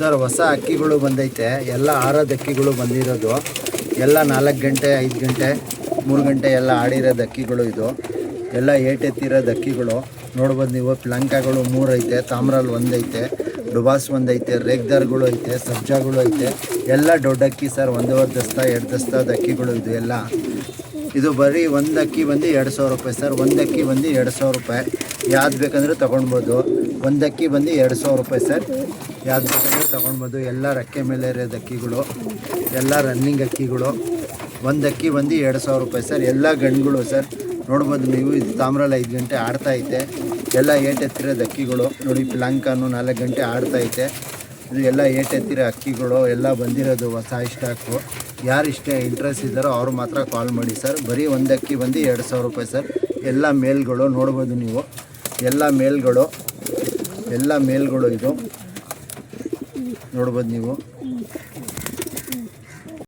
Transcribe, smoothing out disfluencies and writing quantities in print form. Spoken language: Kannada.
ಸರ್ ಹೊಸ ಅಕ್ಕಿಗಳು ಬಂದೈತೆ, ಎಲ್ಲ ಆರೋದು ಅಕ್ಕಿಗಳು ಬಂದಿರೋದು, ಎಲ್ಲ 4 ಗಂಟೆ 5 ಗಂಟೆ 3 ಗಂಟೆ ಎಲ್ಲ ಆಡಿರೋದು ಅಕ್ಕಿಗಳು. ಇದು ಎಲ್ಲ ಏಟೆತ್ತಿರೋದು ಅಕ್ಕಿಗಳು ನೋಡ್ಬೋದು ನೀವು. ಪ್ಲಂಕಾಗಳು 3 ಐತೆ, ತಾಮ್ರಲ್ಲಿ 1 ಐತೆ, ಡುಬಾಸ್ 1 ಐತೆ, ರೇಗ್ದಾರ್ಗಳು ಐತೆ, ಸಬ್ಜಾಗಳು ಐತೆ. ಎಲ್ಲ ದೊಡ್ಡ ಅಕ್ಕಿ ಸರ್, 1.5 ದಸ್ತ 2 ದಸ್ತದ ಅಕ್ಕಿಗಳು ಇದು ಎಲ್ಲ. ಇದು ಬರೀ ಒಂದು ಅಕ್ಕಿ ಬಂದು 2,000 ರೂಪಾಯಿ ಸರ್. ಒಂದು ಅಕ್ಕಿ ಬಂದು 2,000 ರೂಪಾಯಿ. ಯಾವ್ದು ಬೇಕಂದ್ರೆ ತೊಗೊಳ್ಬೋದು. ಒಂದು ಅಕ್ಕಿ ಬಂದು 2,000 ರೂಪಾಯಿ ಸರ್. ಯಾವ್ದು ಬೇಕಂದ್ರೆ ತೊಗೊಳ್ಬೋದು. ಎಲ್ಲ ರೆಕ್ಕೆ ಮೇಲೆ ಇರೋದು ಅಕ್ಕಿಗಳು, ಎಲ್ಲ ರನ್ನಿಂಗ್ ಅಕ್ಕಿಗಳು. ಒಂದು ಅಕ್ಕಿ ಬಂದು 2,000 ರೂಪಾಯಿ ಸರ್. ಎಲ್ಲ ಗಂಡುಗಳು ಸರ್, ನೋಡ್ಬೋದು ನೀವು. ಇದು ತಾಮ್ರಲ್ಲಿ 5 ಗಂಟೆ ಆಡ್ತಾಯಿದೆ. ಎಲ್ಲ ಏಟೆತ್ತಿರೋದು ಅಕ್ಕಿಗಳು ನೋಡಿ. ಪ್ಲಾಂಕಾನು 4 ಗಂಟೆ ಆಡ್ತಾಯಿದೆ. ಇದು ಎಲ್ಲ ಏಟೆತ್ತಿರೋ ಅಕ್ಕಿಗಳು ಎಲ್ಲ ಬಂದಿರೋದು ಹೊಸ ಸ್ಟಾಕು. ಯಾರು ಇಂಟ್ರೆಸ್ಟ್ ಇದ್ದಾರೋ ಅವ್ರು ಮಾತ್ರ ಕಾಲ್ ಮಾಡಿ ಸರ್. ಬರೀ ಒಂದು ಅಕ್ಕಿ ಬಂದು 2,000 ರೂಪಾಯಿ ಸರ್. ಎಲ್ಲ ಮೇಲ್ಗಳು ನೋಡ್ಬೋದು ನೀವು. ಎಲ್ಲ ಮೇಲ್ಗಳು ಇದು ನೋಡ್ಬೋದು ನೀವು.